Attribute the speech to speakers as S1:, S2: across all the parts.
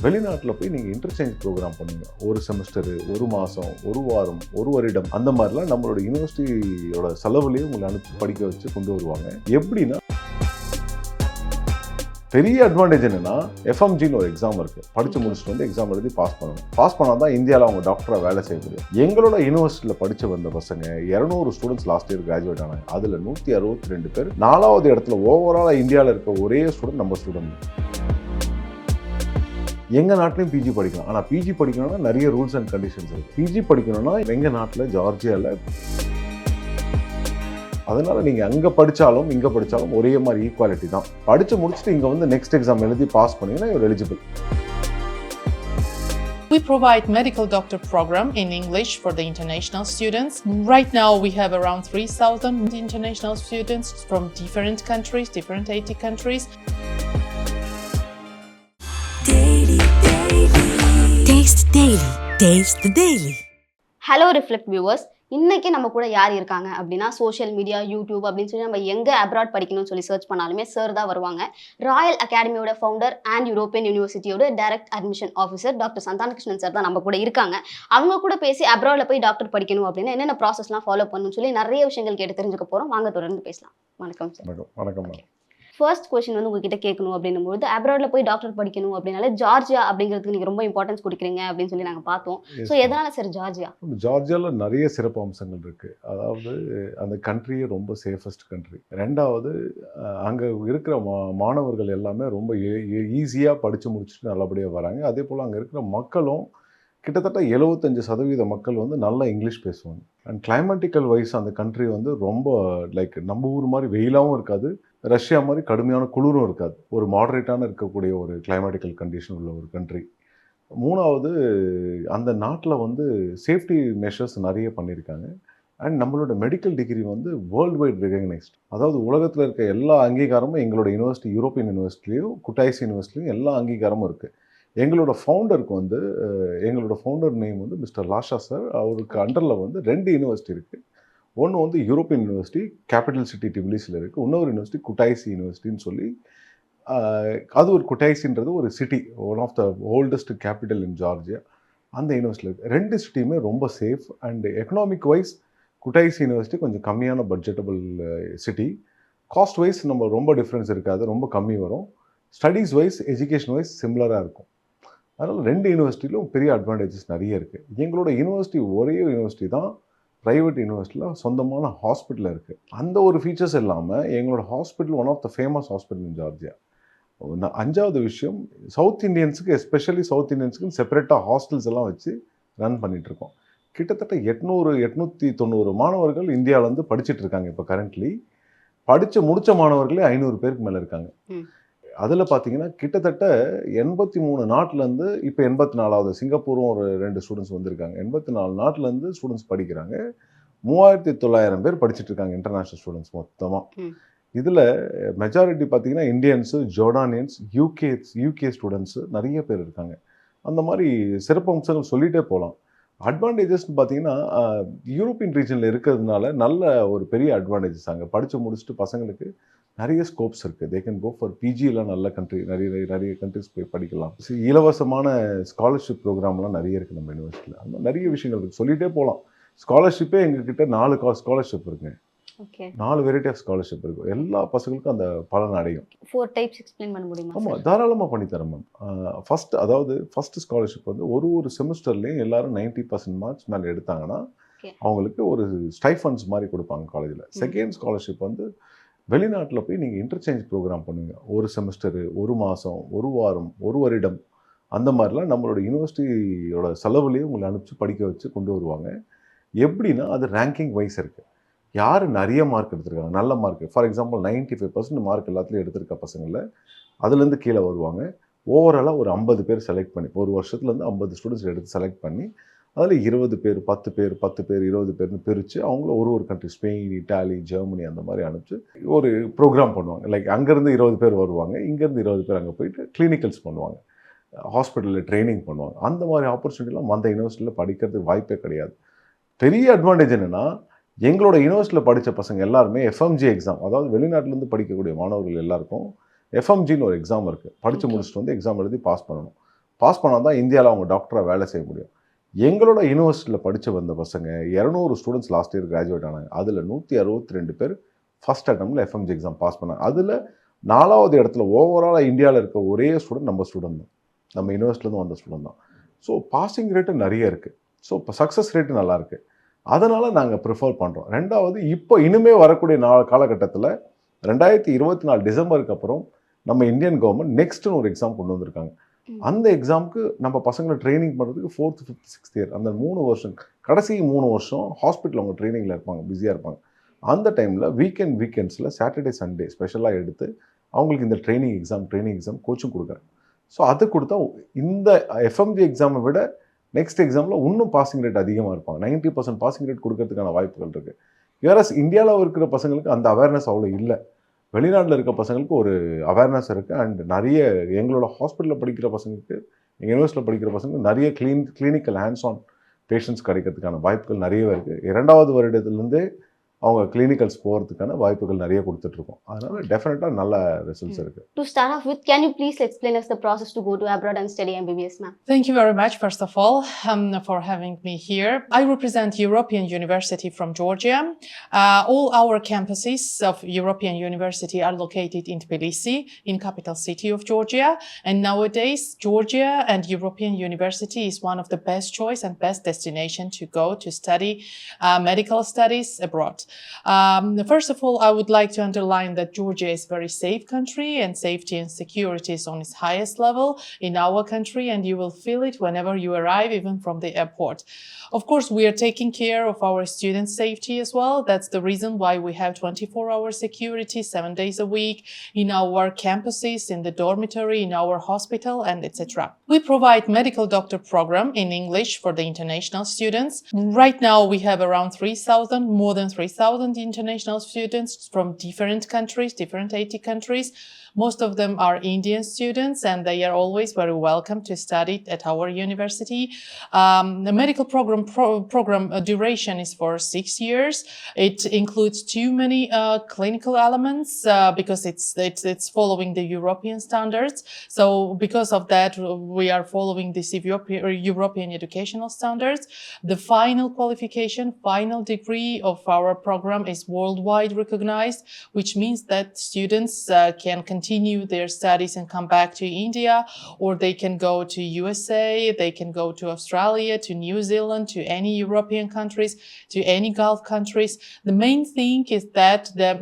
S1: வெளிநாட்டில் போய் நீங்கள் இன்டர்சேஞ்ச் ப்ரோக்ராம் பண்ணுங்க. ஒரு செமஸ்டரு, ஒரு மாதம், ஒரு வாரம், ஒரு வருடம், அந்த மாதிரிலாம் நம்மளோட யூனிவர்சிட்டியோட செலவுலேயே உங்களை அனுப்பி படிக்க வச்சு கொண்டு வருவாங்க. எப்படின்னா, பெரிய அட்வான்டேஜ் என்னன்னா, எஃப்எம்ஜின்னு ஒரு எக்ஸாம் இருக்கு. படிச்சு முடிச்சுட்டு வந்து எக்ஸாம் எழுதி பாஸ் பண்ணணும். பாஸ் பண்ணால் தான் இந்தியாவில் அவங்க டாக்டராக வேலை செய்ய முடியும். எங்களோட யூனிவர்சிட்டியில் படிச்சு வந்த பசங்க 200 ஸ்டூடெண்ட்ஸ் லாஸ்ட் இயர் கிராஜுவேட் ஆனாங்க. அதில் 162 பேர் 4வது இடத்துல ஓவராலாக இந்தியாவில் இருக்க ஒரே ஸ்டூடெண்ட் நம்ம ஸ்டூடெண்ட். எங்கள் நாட்டிலையும் பிஜி படிக்கலாம். ஆனால் பிஜி படிக்கணும்னா நிறைய ரூல்ஸ் அண்ட் கண்டிஷன்ஸ் இருக்குது. பிஜி படிக்கணும்னா எங்கள் நாட்டில் ஜார்ஜியாவில், அதனால் நீங்கள் அங்கே படித்தாலும் இங்கே படித்தாலும் ஒரே மாதிரி ஈக்குவாலிட்டி தான். படித்து முடிச்சுட்டு இங்கே வந்து நெக்ஸ்ட் எக்ஸாம் எழுதி பாஸ் பண்ணிங்கன்னா you're eligible.
S2: We provide medical doctor program in English for the international students. Right now we have around 3,000 international students from different countries, different 80 countries.
S3: Taste Daily. Taste the Daily.
S4: Hello reflect viewers, இன்னைக்கு நம்ம கூட யார் இருக்காங்க அப்படின்னா, social media, YouTube அப்படின்னு சொல்லி நம்ம எங்கே அப்ராட் படிக்கணும்னு சொல்லி சர்ச் பண்ணாலுமே சார் தான் வருவாங்க. ராயல் அகாடமியோட ஃபவுண்டர் அண்ட் யூரோப்பியன் யூனிவர்சிட்டியோட direct admission officer doctor Santhanakrishnan sir தான் நம்ம கூட இருக்காங்க. அவங்க கூட பேசி அப்ராடில் போய் டாக்டர் படிக்கணும் அப்படின்னா என்னென்ன ப்ராசஸ்லாம் ஃபாலோ பண்ணணும்னு சொல்லி நிறைய விஷயங்கள் கேட்டு தெரிஞ்சுக்க போகிறோம். வாங்க தொடர்ந்து பேசலாம். வணக்கம் சார்.
S1: வணக்கம்.
S4: ஃபர்ஸ்ட் கொஸ்டின் வந்து உங்ககிட்ட கேட்கணும் அப்படின்னும்போது, அப்ராடில் போய் டாக்டர் படிக்கணும் அப்படின்னாலே ஜார்ஜியா அப்படிங்கிறதுக்கு நீங்கள் ரொம்ப இம்பார்ட்டன்ஸ் கொடுக்குறீங்க அப்படின்னு சொல்லி நாங்கள் பார்த்தோம். ஸோ எதனால சார் ஜார்ஜியா?
S1: ஜார்ஜியாவில் நிறைய சிறப்பு அம்சங்கள் இருக்குது. அதாவது அந்த கண்ட்ரியே ரொம்ப சேஃபஸ்ட் கண்ட்ரி. ரெண்டாவது, அங்கே இருக்கிற மாணவர்கள் எல்லாமே ரொம்ப ஈஸியாக படித்து முடிச்சுட்டு நல்லபடியாக வராங்க. அதே போல் அங்கே இருக்கிற மக்களும் கிட்டத்தட்ட 75% மக்கள் வந்து நல்லா இங்கிலீஷ் பேசுவாங்க. அண்ட் கிளைமேட்டிக்கல் வைஸ் அந்த கண்ட்ரி வந்து ரொம்ப லைக் நம்ம ஊர் மாதிரி வெயிலாகவும் இருக்காது, ரஷ்யா மாதிரி கடுமையான குளிரும் இருக்காது. ஒரு மாடரேட்டான இருக்கக்கூடிய ஒரு கிளைமேட்டிக்கல் கண்டிஷன் உள்ள ஒரு கண்ட்ரி. மூணாவது, அந்த நாட்டில் வந்து சேஃப்டி மெஷர்ஸ் நிறைய பண்ணியிருக்காங்க. அண்ட் நம்மளோட மெடிக்கல் டிகிரி வந்து வேர்ல்டு வைட் ரெகக்னைஸ்ட். அதாவது உலகத்தில் இருக்க எல்லா அங்கீகாரமும் எங்களோட யூனிவர்சிட்டி, யூரோப்பியன் யூனிவர்சிட்டிலையும் குட்டாய்ஸ் யூனிவர்சிட்டிலையும் எல்லா அங்கீகாரமும் இருக்குது. எங்களோட ஃபவுண்டருக்கு வந்து எங்களோட ஃபவுண்டர் நேம் வந்து மிஸ்டர் லாஷா சார். அவருக்கு அண்டரில் வந்து 2 யூனிவர்சிட்டி இருக்குது. ஒன்று வந்து யூரோப்பியன் யூனிவர்சிட்டி கேபிட்டல் சிட்டி டிபிலிஸில் இருக்குது. இன்னொரு யூனிவர்சிட்டி குட்டாய்சி யூனிவர்சிட்டின்னு சொல்லி, அது ஒரு குட்டாய்சின்றது ஒரு city, one of the oldest capital in Georgia. அந்த யூனிவர்சிட்டியில் இருக்குது. 2 சிட்டியுமே ரொம்ப safe. And economic wise Kutaisi university கொஞ்சம் கம்மியான பட்ஜெட்டபிள் சிட்டி. காஸ்ட் வைஸ் நம்ம ரொம்ப டிஃப்ரென்ஸ் இருக்காது, ரொம்ப கம்மி வரும். ஸ்டடீஸ் வைஸ், எஜுகேஷன் வைஸ் சிமிலராக இருக்கும். அதனால் 2 யூனிவர்சிட்டியிலும் பெரிய அட்வான்டேஜஸ் நிறைய இருக்குது. எங்களோட யூனிவர்சிட்டி ஒரே யூனிவர்சிட்டி தான் ப்ரைவேட் யூனிவர்சிட்டியில் சொந்தமான ஹாஸ்பிட்டல் இருக்குது. அந்த ஒரு ஃபீச்சர்ஸ் இல்லாமல் எங்களோட hospital one of the famous hospital in Georgia. 5வது விஷயம், சவுத் இண்டியன்ஸுக்கு, எஸ்பெஷலி சவுத் இண்டியன்ஸுக்கு செப்பரேட்டாக ஹாஸ்டல்ஸ் எல்லாம் வச்சு ரன் பண்ணிகிட்ருக்கோம். கிட்டத்தட்ட 890 மாணவர்கள் இந்தியாவிலேருந்து படிச்சுட்டு இருக்காங்க. இப்போ கரண்ட்லி படித்து முடித்த மாணவர்களே 500 பேருக்கு மேலே இருக்காங்க. அதில் பார்த்தீங்கன்னா கிட்டத்தட்ட 83 நாட்டிலேருந்து இப்போ 84வது, சிங்கப்பூரும் ஒரு 2 ஸ்டூடெண்ட்ஸ் வந்திருக்காங்க. 84 நாட்டிலேருந்து ஸ்டூடெண்ட்ஸ் படிக்கிறாங்க. 3900 பேர் படிச்சுட்டு இருக்காங்க இன்டர்நேஷ்னல் ஸ்டூடெண்ட்ஸ் மொத்தமாக. இதில் மெஜாரிட்டி பார்த்தீங்கன்னா இந்தியன்ஸு, ஜோர்டானியன்ஸ், யூகே ஸ்டூடெண்ட்ஸு நிறைய பேர் இருக்காங்க. அந்த மாதிரி சிறப்பு அம்சங்கள் சொல்லிகிட்டே போகலாம். அட்வான்டேஜஸ்ன்னு பார்த்தீங்கன்னா, யூரோப்பியன் ரீஜனில் இருக்கிறதுனால நல்ல ஒரு பெரிய அட்வான்டேஜஸ். அங்கே படித்து முடிச்சுட்டு பசங்களுக்கு நிறைய ஸ்கோப்ஸ் இருக்குது. தே கேன் கோ ஃபார் பிஜிலாம் நல்ல கண்ட்ரி, நிறைய கண்ட்ரிஸ் போய் படிக்கலாம். இலவசமான ஸ்காலர்ஷிப் ப்ரோக்ராம்லாம் நிறைய இருக்குது நம்ம யூனிவர்சிட்டியில். அந்த நிறைய விஷயங்கள் இருக்குது, சொல்லிகிட்டே போகலாம். ஸ்காலர்ஷிப்பே எங்ககிட்ட 4 ஸ்காலர்ஷிப் இருக்குங்க. 4 வெரைட்டி ஆஃப் ஸ்காலர்ஷிப் இருக்கும். எல்லா பசங்களுக்கும் அந்த பலன் அடையும்.
S4: 4 டைப்ஸ் எக்ஸ்பிளைன் பண்ண முடியுமா?
S1: ஆமாம், தாராளமாக பண்ணித்தரேன் மேம். ஃபர்ஸ்ட் ஸ்காலர்ஷிப் வந்து ஒரு செமஸ்டர்லேயும் எல்லாரும் 90% மார்க்ஸ் மேலே எடுத்தாங்கன்னா அவங்களுக்கு ஒரு ஸ்டைஃபண்ட்ஸ் மாதிரி கொடுப்பாங்க காலேஜில். செகண்ட் ஸ்காலர்ஷிப் வந்து வெளிநாட்டில் போய் நீங்கள் இன்டர்சேஞ்ச் ப்ரோக்ராம் பண்ணுவீங்க. ஒரு செமஸ்டரு, ஒரு மாதம், ஒரு வாரம், ஒரு வருடம், அந்த மாதிரிலாம் நம்மளோட யூனிவர்சிட்டியோட செலவுலேயே உங்களை அனுப்பிச்சு படிக்க வச்சு கொண்டு வருவாங்க. எப்படின்னா, அது ரேங்கிங் வைஸ் இருக்குது. யார் நிறைய மார்க் எடுத்திருக்காங்க, நல்ல மார்க், ஃபார் எக்ஸாம்பிள் 95% மார்க் எல்லாத்துலேயும் எடுத்திருக்க பசங்களில் அதுலேருந்து கீழே வருவாங்க. ஓவராலாக ஒரு 50 பேர் செலக்ட் பண்ணி, ஒரு வருஷத்துலேருந்து 50 ஸ்டூடெண்ட்ஸ் எடுத்து செலக்ட் பண்ணி அதில் 20 பேர், 10 பேர், 20 பேர்னு பிரித்து அவங்கள ஒரு கண்ட்ரி, ஸ்பெயின், இட்டாலி, ஜெர்மனி அந்த மாதிரி அனுப்பிச்சு ஒரு ப்ரோக்ராம் பண்ணுவாங்க. லைக் அங்கேருந்து 20 பேர் வருவாங்க, இங்கேருந்து 20 பேர் அங்கே போயிட்டு கிளினிக்கல்ஸ் பண்ணுவாங்க, ஹாஸ்பிட்டலில் ட்ரைனிங் பண்ணுவாங்க. அந்த மாதிரி ஆப்பர்ச்சுனிட்டிலாம் அந்த யூனிவர்சிட்டியில் படிக்கிறதுக்கு வாய்ப்பே கிடையாது. பெரிய அட்வான்டேஜ் என்னென்னா, எங்களோட யூனிவர்சிட்டியில் படித்த பசங்க எல்லாருமே எஃப்எம்ஜி எக்ஸாம், அதாவது வெளிநாட்டிலேருந்து படிக்கக்கூடிய மாணவர்கள் எல்லாருக்கும் எஃப்எம்ஜின்னு ஒரு எக்ஸாம் இருக்குது. படித்து
S4: Okay.
S1: முடிச்சுட்டு வந்து எக்ஸாம் எழுதி பாஸ் பண்ணணும். பாஸ் பண்ணால் தான் இந்தியாவில் அவங்க டாக்டராக வேலை செய்ய முடியும். எங்களோட யூனிவர்சிட்டியில் படித்து வந்த பசங்க 200 ஸ்டூடெண்ட்ஸ் லாஸ்ட் இயர் கிராஜுவேட் ஆனாங்க. அதில் 162 பேர் ஃபஸ்ட் அட்டம்ப்டில் எஃப்எம்ஜி எக்ஸாம் பாஸ் பண்ணாங்க. அதில் 4வது இடத்துல ஓவராலாக இந்தியாவில் இருக்க ஒரே ஸ்டூடெண்ட் நம்ம ஸ்டூடெண்ட் தான், நம்ம யூனிவர்சிட்டிலேருந்து வந்த ஸ்டூடெண்ட் தான். ஸோ பாசிங் ரேட்டு நிறைய இருக்குது. ஸோ இப்போ சக்ஸஸ் ரேட்டு நல்லாயிருக்கு. அதனால் நாங்கள் ப்ரிஃபர் பண்ணுறோம். ரெண்டாவது, இப்போ இனிமே வரக்கூடிய காலகட்டத்தில் 2024 டிசம்பருக்கு அப்புறம் நம்ம இந்தியன் கவர்மெண்ட் நெக்ஸ்ட்னு ஒரு எக்ஸாம் கொண்டு வந்திருக்காங்க. அந்த எக்ஸாம்க்கு நம்ம பசங்களை ட்ரைனிங் பண்ணுறதுக்கு 4th, 5th, 6th இயர் அந்த 3 வருஷம், கடைசி 3 வருஷம் ஹாஸ்பிட்டல் அவங்க ட்ரைனிங்கில் இருப்பாங்க, பிஸியாக இருப்பாங்க. அந்த டைமில் வீக்கெண்ட்ஸில் சாட்டர்டே சண்டே ஸ்பெஷலாக எடுத்து அவங்களுக்கு இந்த ட்ரைனிங் எக்ஸாம் கோச்சிங் கொடுக்குறேன். ஸோ அது கொடுத்தா இந்த எஃப்எம்ஜி எக்ஸாமை விட நெக்ஸ்ட் எக்ஸாமில் இன்னும் பாசிங் ரேட் அதிகமாக இருப்பாங்க. 90% பாசிங் ரேட் கொடுக்கறதுக்கான வாய்ப்புகள் இருக்குது. வேறஸ் இந்தியாவில் இருக்கிற பசங்களுக்கு அந்த அவேர்னஸ் அவ்வளோ இல்லை. வெளிநாட்டில் இருக்க பசங்களுக்கு ஒரு அவேர்னஸ் இருக்குது. அண்ட் நிறைய எங்களோட ஹாஸ்பிட்டலில் படிக்கிற பசங்களுக்கு, எங்கள் யூனிவர்சிட்டியில் படிக்கிற பசங்களுக்கு நிறைய கிளினிக்கல் ஹேண்ட்ஸ் ஆன் பேஷண்ட்ஸ் கிடைக்கிறதுக்கான வாய்ப்புகள் நிறையவே இருக்குது. 2வது வருடத்துலேருந்தே அவங்க கிளினிக்கல்ஸ் போகிறதுக்கான வாய்ப்புகள் நிறைய கொடுத்துட்ருக்கோம். அதனால் டெஃபினட்டாக நல்ல ரிசல்ட்ஸ் இருக்குது.
S4: To start off with, can you please explain us the process to go to abroad and study MBBS, ma'am?
S2: Thank you very much, first of all, for having me here. I represent European University from Georgia. All our campuses of European University are located in Tbilisi, in capital city of Georgia. And nowadays, Georgia and European University is one of the best choice and best destination to go to study medical studies abroad. First of all, I would like to underline that Georgia is a very safe country and safety and security is on its highest level in our country, and you will feel it whenever you arrive, even from the airport. Of course, we are taking care of our students' safety as well. That's the reason why we have 24-hour security 7 days a week in our campuses, in the dormitory, in our hospital, and etc. We provide medical doctor program in English for the international students. Right now, we have around more than 3,000 international students from different countries, different 80 countries. Most of them are Indian students, and they are always very welcome to study at our university. The medical program duration is for 6 years. It includes too many clinical elements because it's following the European standards. So because of that, we are following this European educational standards. The final qualification, final degree of our program is worldwide recognized, which means that students can continue their studies and come back to India, or they can go to USA, they can go to Australia, to New Zealand, to any European countries, to any Gulf countries. The main thing is that the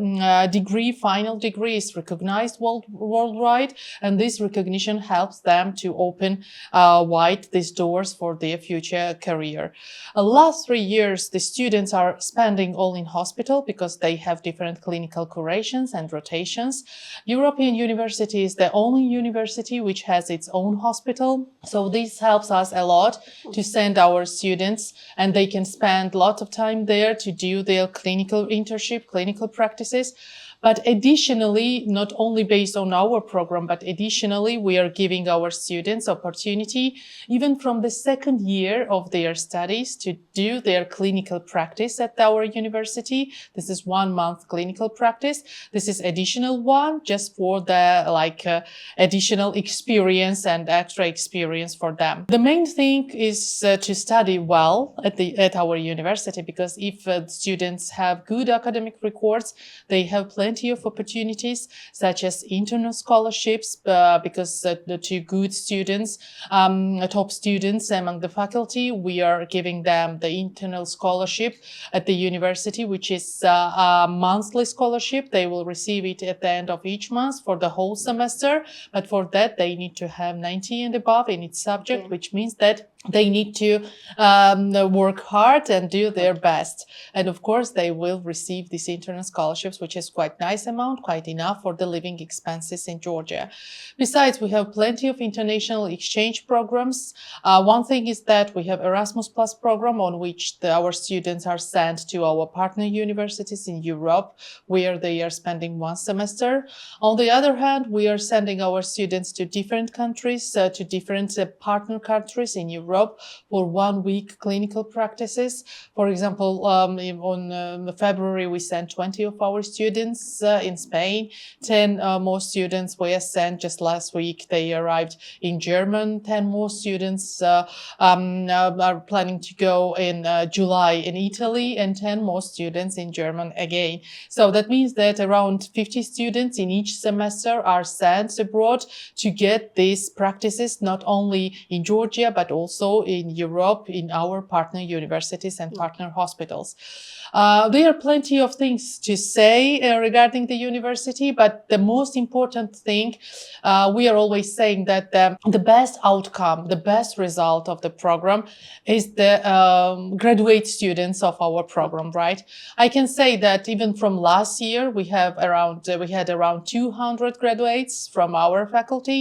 S2: final degree is recognized worldwide, and this recognition helps them to open wide these doors for their future career. Last 3 years, the students are spending all in hospital because they have different clinical curations and rotations. European University is the only university which has its own hospital. So this helps us a lot to send our students, and they can spend a lot of time there to do their clinical internship, clinical practices. But additionally, not only based on our program, but additionally, we are giving our students opportunity, even from the second year of their studies, to do their clinical practice at our university. This is 1 month clinical practice. This is additional one just for the additional experience and extra experience for them. The main thing is to study well at our university, because if students have good academic records, they have plenty of opportunities such as internal scholarships, because the two good students, top students among the faculty, we are giving them the internal scholarship at the university, which is a monthly scholarship. They will receive it at the end of each month for the whole semester, but for that they need to have 90 and above in each subject, which means that they need to work hard and do their best. And of course, they will receive these internal scholarships, which is quite nice amount, quite enough for the living expenses in Georgia. Besides, we have plenty of international exchange programs. One thing is that we have Erasmus Plus program, on which our students are sent to our partner universities in Europe, where they are spending 1 semester. On the other hand, we are sending our students to different countries, to different partner countries in Europe, Europe for 1 week clinical practices. For example, on February, we sent 20 of our students in Spain. 10 more students were sent just last week. They arrived in Germany. 10 more students are planning to go in July in Italy, and 10 more students in Germany again. So that means that around 50 students in each semester are sent abroad to get these practices, not only in Georgia, but also in Europe, in our partner universities and partner hospitals. There are plenty of things to say regarding the university, but the most important thing, we are always saying that the best outcome, the best result of the program is the graduate students of our program, right? I can say that even from last year, we had around 200 graduates from our faculty.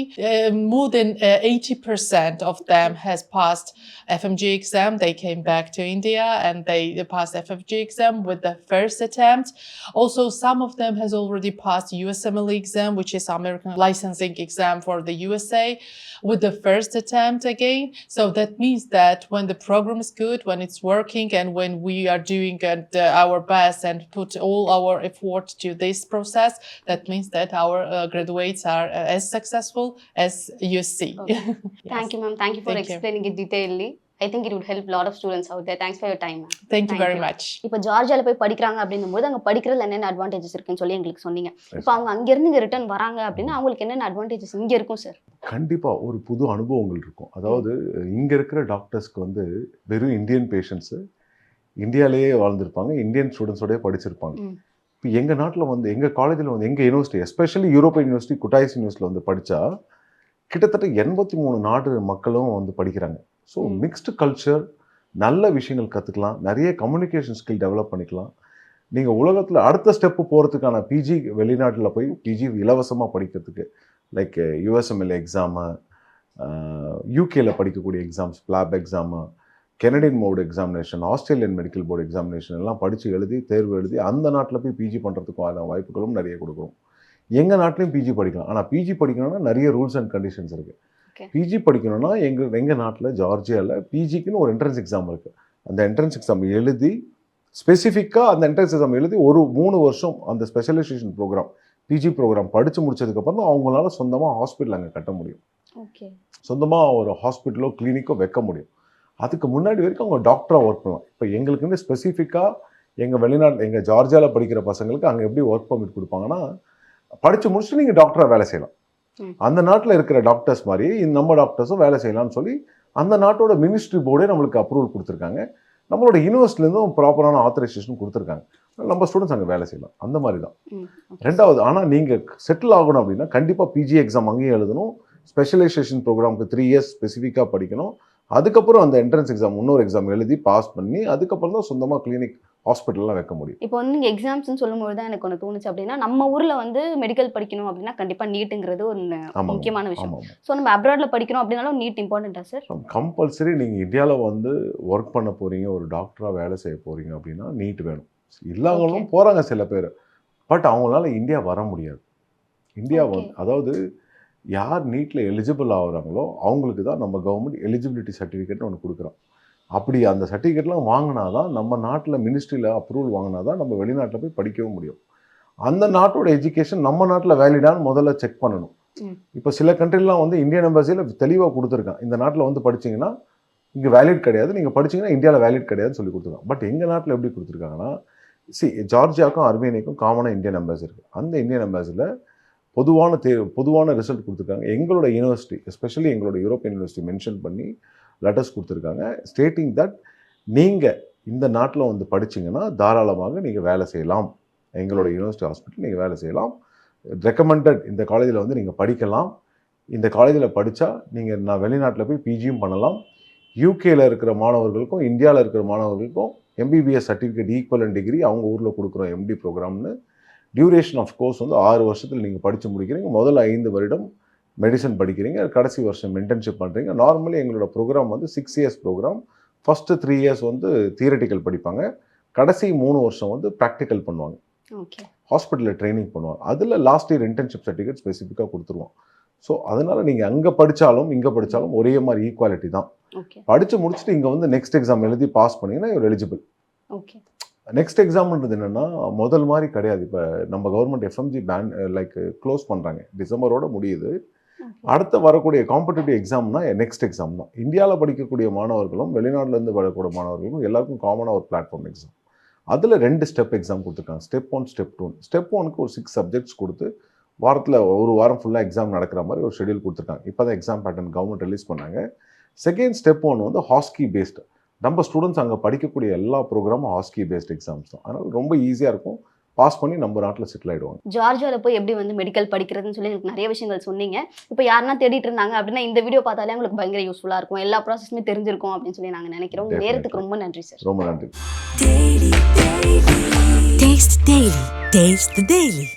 S2: More than 80% of them has passed FMG exam. They came back to India and they passed FMG exam with the first attempt. Also, some of them has already passed USMLE exam, which is American licensing exam for the USA, with the first attempt again. So that means that when the program is good, when it's working, and when we are doing our best and put all our effort to this process, that means that our graduates are as successful as you see.
S4: Okay.
S2: Yes.
S4: Thank you, ma'am. Thank you for
S2: Thank you.
S4: explaining it detailedly. I think it would help a lot of students out there. Thanks for your time, ma'am.
S2: Thank you very much.
S4: இப்போ ஜார்ஜியால போய் படிக்கிறாங்க அப்படிங்கும்போது அங்க படிக்கிறதுல என்னென்ன advantages இருக்குன்னு சொல்லி எங்களுக்கு சொன்னீங்க. இப்போ அவங்க அங்க இருந்து இங்க ரிட்டர்ன் வராங்க அப்படின்னா அவங்களுக்கு என்னென்ன அட்வான்டேஜஸ் இங்க இருக்கும் சார்?
S1: கண்டிப்பா ஒரு புது அனுபவங்கள் இருக்கும். அதாவது இங்க இருக்கிற டாக்டர்ஸ்க்கு வந்து வெறும் இந்தியன் பேஷண்ட்ஸ் இந்தியாலேயே வாழ்ந்திருப்பாங்க, இந்தியன் ஸ்டூடெண்ட்ஸோடய படிச்சிருப்பாங்க. இப்போ எங்கள் நாட்டில் வந்து எங்கள் காலேஜில் வந்து எங்கள் யூனிவர்சிட்டி, எஸ்பெஷலி யூரோப்பியன் யூனிவர்சிட்டி, குட்டாய்ஸ் யூனிவர்சிட்டியில் வந்து படித்தா கிட்டத்தட்ட 83 நாடு மக்களும் வந்து படிக்கிறாங்க. ஸோ மிக்ஸ்டு கல்ச்சர், நல்ல விஷயங்கள் கற்றுக்கலாம், நிறைய கம்யூனிகேஷன் ஸ்கில் டெவலப் பண்ணிக்கலாம். நீங்கள் உலகத்தில் அடுத்த ஸ்டெப்பு போகிறதுக்கான பிஜி வெளிநாட்டில் போய் பிஜி இலவசமாக படிக்கிறதுக்கு, லைக் யூஎஸ்எம்எல்ஏ எக்ஸாமு, யூகேல படிக்கக்கூடிய exams, flap exam, Canadian board examination, Australian medical board examination எல்லாம் படித்து எழுதி தேர்வு எழுதி அந்த நாட்டில் போய் பிஜி பண்ணுறதுக்கான வாய்ப்புகளும் நிறைய கொடுக்குறோம். எங்கள் நாட்டிலையும் பிஜி படிக்கலாம். ஆனால் பிஜி படிக்கணும்னா நிறைய ரூல்ஸ் அண்ட் கண்டிஷன்ஸ் இருக்குது. பிஜி படிக்கணும்னா எங்கள் நாட்டில் ஜார்ஜியாவில் பிஜிக்குன்னு ஒரு என்ட்ரன்ஸ் எக்ஸாம் இருக்குது. அந்த என்ட்ரன்ஸ் எக்ஸாம் எழுதி ஸ்பெசிஃபிக்காக அந்த என்ட்ரன்ஸ் எக்ஸாம் எழுதி ஒரு 3 வருஷம் அந்த ஸ்பெஷலைசேஷன் ப்ரோக்ராம், பிஜி ப்ரோக்ராம் படித்து முடிச்சதுக்கப்புறம் தான் அவங்களால சொந்தமாக ஹாஸ்பிட்டல் அங்கே கட்ட முடியும், சொந்தமாக ஒரு ஹாஸ்பிட்டலோ கிளினிக்கோ வைக்க முடியும். அதுக்கு முன்னாடி வரைக்கும் அவங்க டாக்டராக ஒர்க் பண்ணுவாங்க. இப்போ எங்களுக்கு வந்து ஸ்பெசிஃபிக்காக எங்கள் வெளிநாட்டில் எங்கள் ஜார்ஜியாவில் படிக்கிற பசங்களுக்கு அங்கே எப்படி ஒர்க் பர்மிட் கொடுப்பாங்கன்னா, படித்து முடிச்சுட்டு நீங்கள் டாக்டராக வேலை செய்யலாம், அந்த நாட்டில் இருக்கிற டாக்டர்ஸ் மாதிரி நம்ம டாக்டர்ஸும் வேலை செய்யலாம்னு சொல்லி அந்த நாட்டோட மினிஸ்ட்ரி போர்டே நம்மளுக்கு அப்ரூவல் கொடுத்துருக்காங்க. நம்மளோட யூனிவர்சிட்டிலேருந்தும் ப்ராப்பரான ஆத்தரைசேஷன் கொடுத்துருக்காங்க. நம்ம ஸ்டூடெண்ட்ஸ் அங்கே வேலை செய்யலாம். அந்த மாதிரி தான். ரெண்டாவது, ஆனால் நீங்கள் செட்டில் ஆகணும் அப்படின்னா கண்டிப்பாக பிஜி எக்ஸாம் அங்கேயும் எழுதணும், ஸ்பெஷலைசேஷன் ப்ரோக்ராமுக்கு 3 இயர்ஸ் ஸ்பெசிஃபிக்காக படிக்கணும். அதுக்கப்புறம் அந்த என்ட்ரன்ஸ் எக்ஸாம் இன்னொரு எக்ஸாம் எழுதி பாஸ் பண்ணி அதுக்கப்புறம் தான் சொந்தமாக கிளினிக் ஹாஸ்பிட்டல்லாம் வைக்க முடியும்.
S4: இப்போ வந்து நீங்கள் எக்ஸாம்ஸ்னு சொல்லும்போது தான் எனக்கு ஒன்று தோணுச்சு. அப்படின்னா நம்ம ஊரில் வந்து மெடிக்கல் படிக்கணும் அப்படின்னா கண்டிப்பாக நீட்டுங்கிறது ஒரு முக்கியமான விஷயம். ஸோ நம்ம அப்ராடில் படிக்கணும் அப்படின்னாலும் நீட் இம்பார்ட்டண்ட்டா சார்?
S1: கம்பல்சரி. நீங்கள் இந்தியாவில் வந்து ஒர்க் பண்ண போகிறீங்க, ஒரு டாக்டராக வேலை செய்ய போகிறீங்க அப்படின்னா நீட் வேணும். இல்லாமலும் போகிறாங்க சில பேர், பட் அவங்களால இந்தியா வர முடியாது. இந்தியா வந்து அதாவது யார் நீட்டில் எலிஜிபிள் ஆகுறாங்களோ அவங்களுக்கு தான் நம்ம கவர்மெண்ட் எலிஜிபிலிட்டி சர்டிஃபிகேட்னு ஒன்று கொடுக்குறோம். அப்படி அந்த சர்டிஃபிகேட்லாம் வாங்கினா தான் நம்ம நாட்டில் மினிஸ்ட்ரியில் அப்ரூவல் வாங்கினா தான் நம்ம வெளிநாட்டில் போய் படிக்கவும் முடியும். அந்த நாட்டோட எஜுகேஷன் நம்ம நாட்டில் வேலிடான்னு முதல்ல செக் பண்ணணும். இப்போ சில கண்ட்ரிலாம் வந்து இந்தியன் எம்பசியில் தெளிவாக கொடுத்துருக்கான், இந்த நாட்டில் வந்து படிச்சிங்கன்னா இங்கே வேலிட் கிடையாது, நீங்கள் படிச்சிங்கன்னா இந்தியாவில் வேலிட் கிடையாதுன்னு சொல்லி கொடுத்துருக்காங்க. பட் எங்கள் நாட்டில் எப்படி கொடுத்துருக்காங்கன்னா, ஜார்ஜியாவுக்கும் அர்மேனியாவுக்கும் காமனாக இந்தியன் எம்பசி இருக்குது. அந்த இந்தியன் எம்பசியில் பொதுவான ரிசல்ட் கொடுத்துருக்காங்க. எங்களோட யூனிவர்சிட்டி, எஸ்பெஷலி எங்களோட யூரோப்பியன் யூனிவர்சிட்டி மென்ஷன் பண்ணி லெட்டர்ஸ் கொடுத்துருக்காங்க, ஸ்டேட்டிங் தட் நீங்கள் இந்த நாட்டில் வந்து படிச்சிங்கன்னா தாராளமாக நீங்கள் வேலை செய்யலாம், எங்களோட யூனிவர்சிட்டி ஹாஸ்பிட்டல் நீங்கள் வேலை செய்யலாம், ரெக்கமெண்டட் இந்த காலேஜில் வந்து நீங்கள் படிக்கலாம், இந்த காலேஜில் படித்தா நான் வெளிநாட்டில் போய் பிஜியும் பண்ணலாம், யூகேல இருக்கிற மாணவர்களுக்கும் இந்தியாவில் இருக்கிற மாணவர்களுக்கும் எம்பிபிஎஸ் சர்டிஃபிகேட் ஈக்குவலன்ட் டிகிரி அவங்க ஊரில் கொடுக்குறோம் எம்டி ப்ரோக்ராம்னு. டியூரேஷன் ஆஃப் கோர்ஸ் வந்து 6 வருஷத்தில் நீங்கள் படித்து முடிக்கிறீங்க. முதல்ல 5 வருடம் மெடிசன் படிக்கிறீங்க, கடைசி வருஷம் இன்டர்ன்ஷிப் பண்ணுறீங்க. நார்மலி எங்களோட ப்ரோக்ராம் வந்து 6 இயர்ஸ் ப்ரோக்ராம். ஃபஸ்ட்டு 3 இயர்ஸ் வந்து தியரட்டிக்கல் படிப்பாங்க, கடைசி 3 வருஷம் வந்து ப்ராக்டிக்கல் பண்ணுவாங்க, ஹாஸ்பிட்டலில் ட்ரைனிங் பண்ணுவாங்க. அதில் லாஸ்ட் இயர் இன்டர்ன்ஷிப் சர்டிஃபிகேட் ஸ்பெசிஃபிக்காக கொடுத்துருவோம். ஸோ அதனால் நீங்கள் அங்கே படித்தாலும் இங்கே படித்தாலும் ஒரே மாதிரி ஈக்குவாலிட்டி தான்.
S4: ஓகே
S1: படித்து முடிச்சுட்டு இங்கே வந்து நெக்ஸ்ட் எக்ஸாம் எழுதி பாஸ் பண்ணிங்கன்னா இவர் எலிஜிபிள்.
S4: ஓகே
S1: நெக்ஸ்ட் எக்ஸாம்ன்றது என்னென்னா முதல் மாதிரி கிடையாது. இப்போ நம்ம government FMG ban like close பண்ணுறாங்க, டிசம்பரோட முடியுது. அடுத்த வரக்கூடிய காம்படிட்டிவ் எக்ஸாம்னா நெக்ஸ்ட் எக்ஸாம் தான். இந்தியாவில் படிக்கக்கூடிய மாணவர்களும் வெளிநாட்டிலேருந்து வரக்கூடிய மாணவர்களுக்கும் எல்லாருக்கும் காமனாக ஒரு பிளாட்ஃபார்ம் எக்ஸாம். அதில் 2 ஸ்டெப் எக்ஸாம் கொடுத்துருக்காங்க, ஸ்டெப் 1 ஸ்டெப் 2. ஸ்டெப் 1க்கு ஒரு 6 சப்ஜெக்ட்ஸ் கொடுத்து வாரத்தில் ஒரு வாரம் ஃபுல்லாக எக்ஸாம் நடக்கிற மாதிரி ஒரு ஷெடியூல் கொடுத்துருக்காங்க. இப்போ தான் எக்ஸாம் பேட்டர்ன் கவர்மெண்ட் ரிலீஸ் பண்ணாங்க. செகண்ட் ஸ்டெப் 1 வந்து ஹாஸ்கி பேஸ்டு. நம்ம ஸ்டூடெண்ட்ஸ் அங்கே படிக்கக்கூடிய எல்லா ப்ரோக்ராமும் ஹாஸ்கி பேஸ்ட் எக்ஸாம்ஸ் தான். அதனால் ரொம்ப ஈஸியாக இருக்கும், பாஸ் பண்ணி நம்ம நாட்டில் செட்டில் ஆகிடுவாங்க.
S4: ஜார்ஜியாவில் போய் எப்படி வந்து மெடிக்கல் படிக்கிறதுன்னு சொல்லி எனக்கு நிறைய விஷயங்கள் சொன்னீங்க. இப்போ யாருன்னா தேடிட்டு இருந்தாங்க அப்படின்னா இந்த வீடியோ பார்த்தாலே உங்களுக்கு பயங்கர யூஸ்ஃபுல்லாக இருக்கும், எல்லா ப்ராசஸுமே தெரிஞ்சிருக்கும் அப்படின்னு சொல்லி நாங்கள் நினைக்கிறோம். நேரத்துக்கு ரொம்ப நன்றி சார்.
S1: ரொம்ப நன்றி.
S3: Taste the Daily. Taste the Daily.